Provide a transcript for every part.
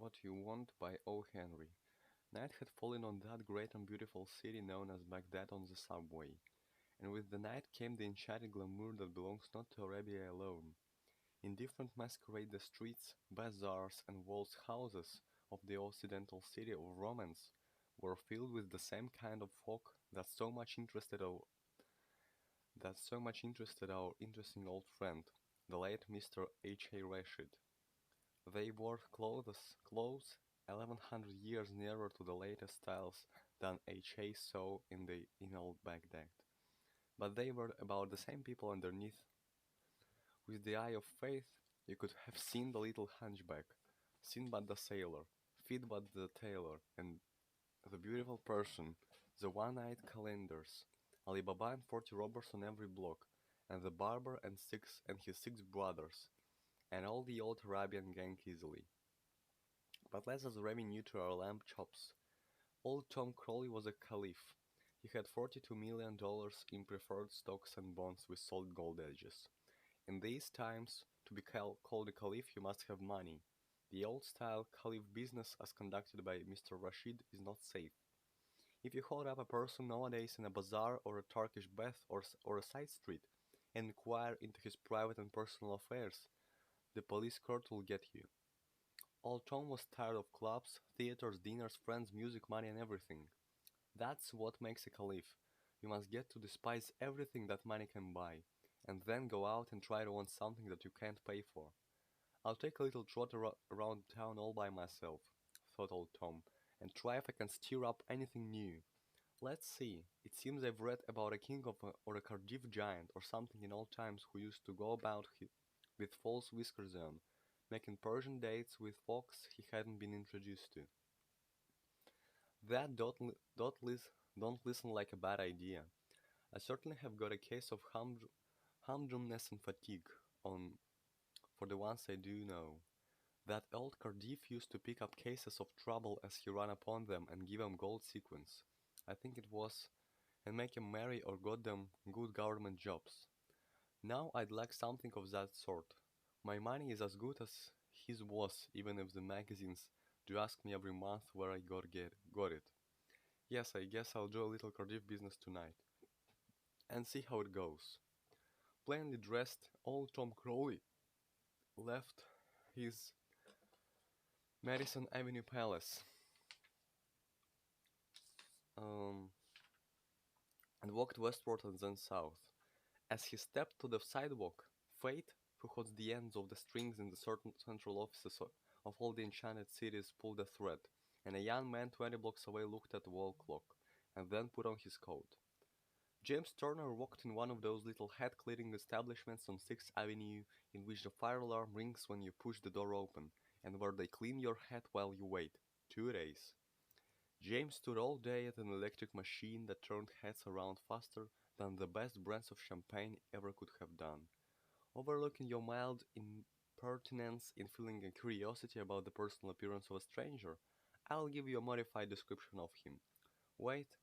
What You Want by O. Henry. Night had fallen on that great and beautiful city known as Baghdad on the subway, and with the night came the enchanted glamour that belongs not to Arabia alone. In different masquerade the streets, bazaars, and walled houses of the occidental city of romance were filled with the same kind of folk that so much interested our interesting old friend, the late Mr. H. A. Rashid. They wore clothes 1100 years nearer to the latest styles than H.A. saw in old Baghdad. But they were about the same people underneath. With the eye of faith, you could have seen the little hunchback, Sinbad the sailor, Fitbad the tailor, and the beautiful Persian, the one-eyed calendars, Ali Baba and 40 robbers on every block, and the barber and his 6 brothers, and all the old Arabian gang easily. But let us revenue to our lamb chops. Old Tom Crowley was a caliph. He had $42 million in preferred stocks and bonds with solid gold edges. In these times, to be called a caliph, you must have money. The old-style caliph business as conducted by Mr. Rashid is not safe. If you hold up a person nowadays in a bazaar or a Turkish bath or a side street and inquire into his private and personal affairs, the police court will get you. Old Tom was tired of clubs, theaters, dinners, friends, music, money, and everything. That's what makes a caliph. You must get to despise everything that money can buy, and then go out and try to want something that you can't pay for. I'll take a little trot around town all by myself, thought old Tom, and try if I can stir up anything new. Let's see. It seems I've read about a king or a Cardiff giant or something in old times who used to go about with false whiskers on, making Persian dates with folks he hadn't been introduced to. That don't listen like a bad idea. I certainly have got a case of humdrumness and fatigue on for the ones I do know. That old Cardiff used to pick up cases of trouble as he ran upon them and give 'em gold sequins. I think it was, and make 'em marry or got them good government jobs. Now I'd like something of that sort. My money is as good as his was, even if the magazines do ask me every month where I got it. Yes, I guess I'll do a little Cardiff business tonight, and see how it goes. Plainly dressed, old Tom Crowley left his Madison Avenue palace um, and walked westward and then south. As he stepped to the sidewalk, Fate, who holds the ends of the strings in the certain central offices of all the enchanted cities, pulled a thread, and a young man 20 blocks away looked at the wall clock, and then put on his coat. James Turner worked in one of those little hat-cleaning establishments on Sixth Avenue in which the fire alarm rings when you push the door open, and where they clean your hat while you wait. 2 days. James stood all day at an electric machine that turned heads around faster than the best brands of champagne ever could have done. Overlooking your mild impertinence in feeling a curiosity about the personal appearance of a stranger, I'll give you a modified description of him. Weight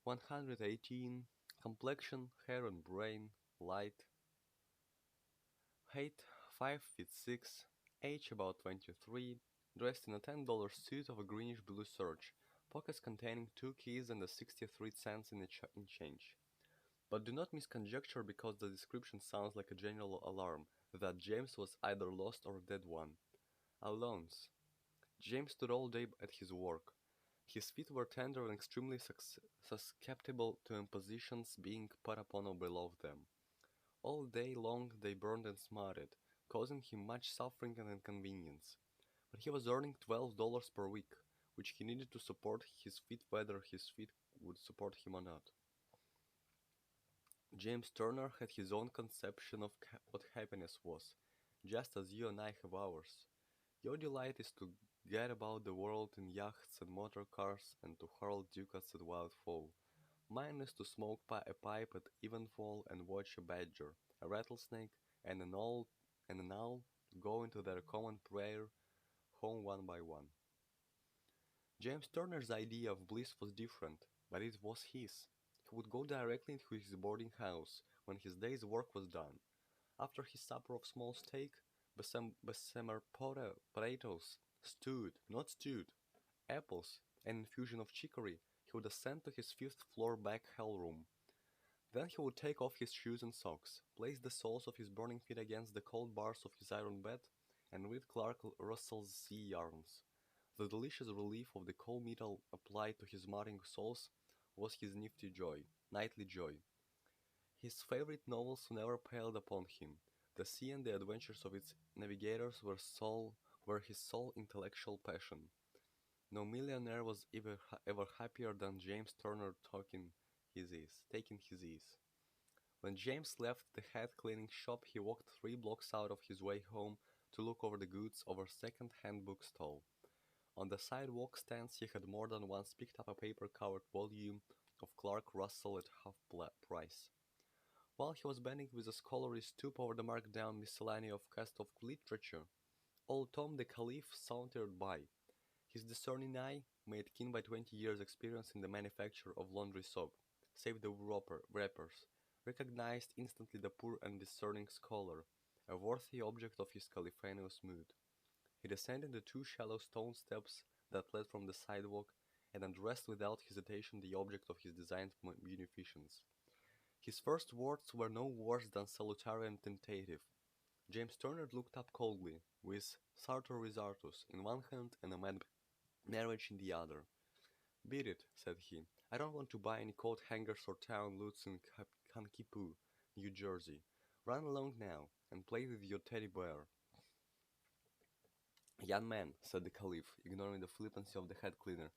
118, complexion, hair and brain, light, height 5 feet 6, age about 23, dressed in a $10 suit of a greenish blue serge, pockets containing 2 keys and a 63 cents in change. But do not misconjecture because the description sounds like a general alarm that James was either lost or a dead one. Alones. James stood all day at his work. His feet were tender and extremely susceptible to impositions being put upon or below them. All day long they burned and smarted, causing him much suffering and inconvenience. But he was earning $12 per week, which he needed to support his feet whether his feet would support him or not. James Turner had his own conception of what happiness was, just as you and I have ours. Your delight is to get about the world in yachts and motor cars and to hurl ducats at wildfowl. Mine is to smoke a pipe at evenfall and watch a badger, a rattlesnake, and an owl go into their common prayer home one by one. James Turner's idea of bliss was different, but it was his. He would go directly into his boarding house when his day's work was done. After his supper of small steak, Bessemer potatoes, Stewed, not stewed. Apples, and infusion of chicory, he would ascend to his fifth floor back hell room. Then he would take off his shoes and socks, place the soles of his burning feet against the cold bars of his iron bed, and read Clark Russell's sea yarns. The delicious relief of the cold metal applied to his smarting soles was his nightly joy. His favorite novels never paled upon him. The sea and the adventures of its navigators were his sole intellectual passion. No millionaire was ever happier than James Turner taking his ease. When James left the head cleaning shop, he walked 3 blocks out of his way home to look over the goods of a second-hand bookstall. On the sidewalk stands he had more than once picked up a paper-covered volume of Clark Russell at half price. While he was bending with a scholarly stoop over the marked-down miscellany of cast of literature, old Tom the Caliph sauntered by. His discerning eye, made keen by 20 years' experience in the manufacture of laundry soap, save the wrappers, recognized instantly the poor and discerning scholar, a worthy object of his Californius mood. He descended the 2 shallow stone steps that led from the sidewalk and addressed without hesitation the object of his designed munificence. His first words were no worse than salutary and tentative. James Turner looked up coldly, with Sartor Resartus in one hand and a marriage in the other. "Beat it," said he. "I don't want to buy any coat hangers or town loots in Kankipoo, New Jersey. Run along now, and play with your teddy bear." "Young man," said the Caliph, ignoring the flippancy of the head cleaner,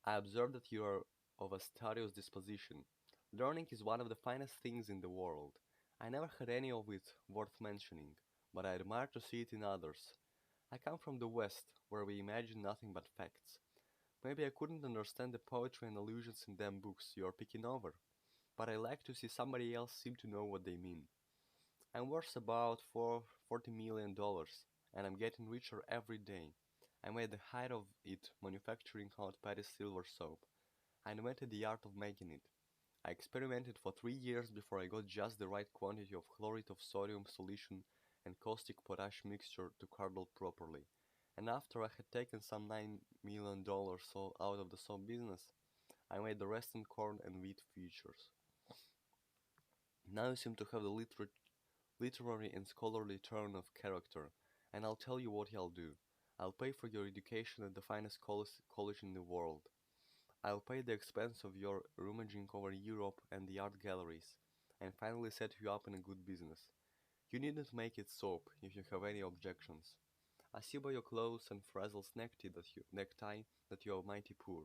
"I observe that you are of a studious disposition. Learning is one of the finest things in the world. I never had any of it worth mentioning, but I admire to see it in others. I come from the West, where we imagine nothing but facts. Maybe I couldn't understand the poetry and allusions in them books you are picking over, but I like to see somebody else seem to know what they mean. I'm worth about $40 million, and I'm getting richer every day. I'm at the height of it manufacturing hot Patty's silver soap. I invented the art of making it. I experimented for 3 years before I got just the right quantity of chloride of sodium solution and caustic potash mixture to curdle properly. And after I had taken some $9 million so out of the soap business, I made the rest in corn and wheat futures. Now you seem to have the literary and scholarly turn of character, and I'll tell you what I'll do. I'll pay for your education at the finest college in the world. I'll pay the expense of your rummaging over Europe and the art galleries, and finally set you up in a good business. You needn't make it soap if you have any objections. I see by your clothes and frazzled necktie that you are mighty poor,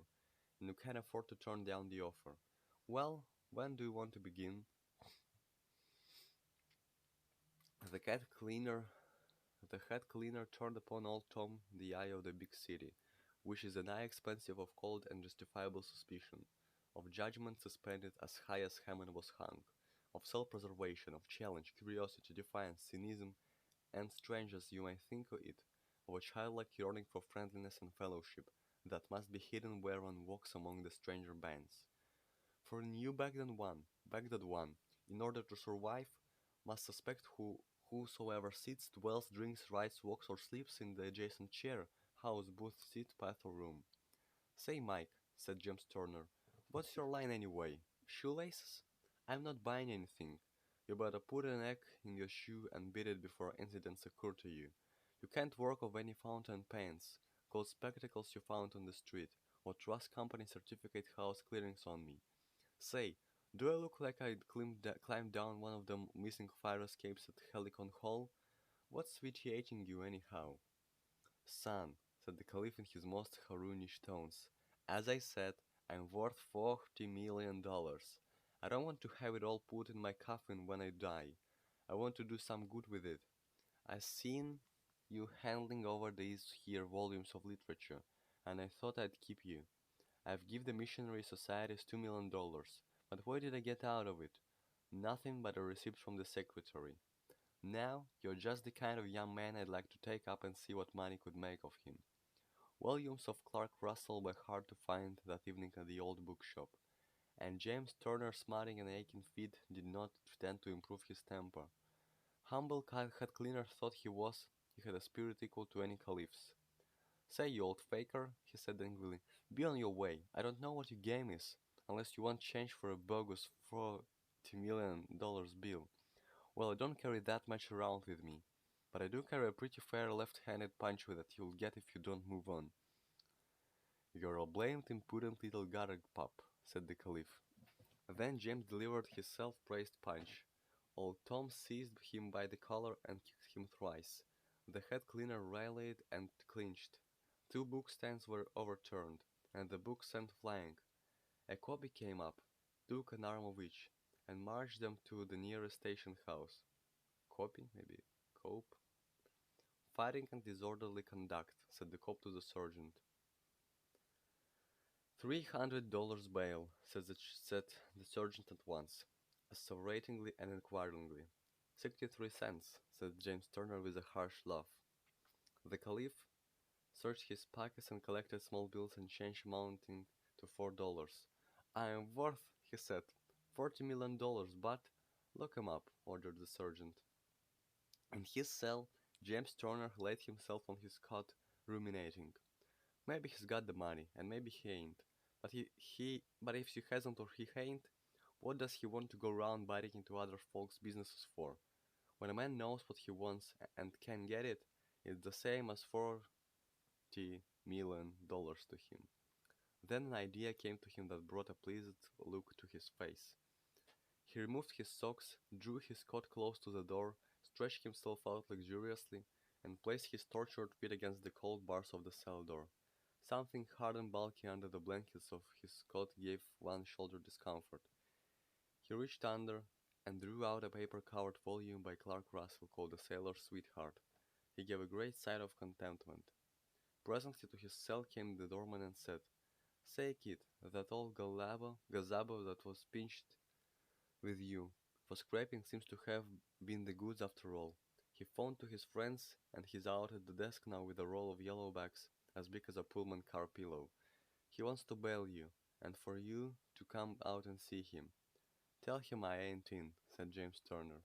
and you can't afford to turn down the offer. Well, when do you want to begin?" The cat cleaner The head cleaner turned upon old Tom the eye of the big city, which is an eye expensive of cold and justifiable suspicion, of judgment suspended as high as Haman was hung, of self-preservation, of challenge, curiosity, defiance, cynicism, and strange as you may think it, of a childlike yearning for friendliness and fellowship that must be hidden where one walks among the stranger bands. For you back that one, in order to survive, must suspect whosoever sits, dwells, drinks, writes, walks, or sleeps in the adjacent chair, house, booth, seat, path, or room. "Say, Mike," said James Turner, "what's your line anyway? Shoelaces? I'm not buying anything. You better put an egg in your shoe and beat it before incidents occur to you. You can't work off any fountain pens, gold spectacles you found on the street, or trust company certificate house clearings on me. Say, do I look like I'd climbed down one of them missing fire escapes at Helicon Hall? What's vitiating you anyhow?" "Son," said the Caliph in his most Haroonish tones, "as I said, I'm worth $40 million. I don't want to have it all put in my coffin when I die. I want to do some good with it. I seen you handling over these here volumes of literature, and I thought I'd keep you. I've give the missionary societies $2 million, but what did I get out of it? Nothing but a receipt from the secretary. Now, you're just the kind of young man I'd like to take up and see what money could make of him." Volumes of Clark Russell were hard to find that evening at the old bookshop, and James Turner's smarting and aching feet did not tend to improve his temper. Humble head cleaner thought he had a spirit equal to any caliph's. Say, you old faker, he said angrily. Be on your way. I don't know what your game is, unless you want change for a bogus $40 million bill. Well, I don't carry that much around with me, but I do carry a pretty fair left-handed punch that you'll get if you don't move on. You're a blamed impudent little gutter pup, said the Caliph. Then James delivered his self-praised punch. Old Tom seized him by the collar and kicked him thrice. The head cleaner rallied and clinched. Two book stands were overturned, and the books sent flying. A copy came up, took an arm of each, and marched them to the nearest station house. Copy, maybe? Cope? Fighting and disorderly conduct, said the cop to the sergeant. $300 bail, said the sergeant at once, asseveratingly and inquiringly. 63 cents, said James Turner with a harsh laugh. The Caliph searched his pockets and collected small bills and change amounting to $4. I am worth, he said, $40 million, but look him up, ordered the sergeant. In his cell, James Turner laid himself on his cot, ruminating. Maybe he's got the money, and maybe he ain't. But if he hasn't or he ain't, what does he want to go round biting into other folks' businesses for? When a man knows what he wants and can get it, it's the same as $40 million to him. Then an idea came to him that brought a pleased look to his face. He removed his socks, drew his coat close to the door, stretched himself out luxuriously, and placed his tortured feet against the cold bars of the cell door. Something hard and bulky under the blankets of his coat gave one shoulder discomfort. He reached under and drew out a paper-covered volume by Clark Russell called The Sailor's Sweetheart. He gave a great sigh of contentment. Presently to his cell came the doorman and said, Say, kid, that old gazabo that was pinched with you for scraping seems to have been the goods after all. He phoned to his friends, and he's out at the desk now with a roll of yellowbacks as big as a Pullman car pillow. He wants to bail you, and for you to come out and see him. Tell him I ain't in, said James Turner.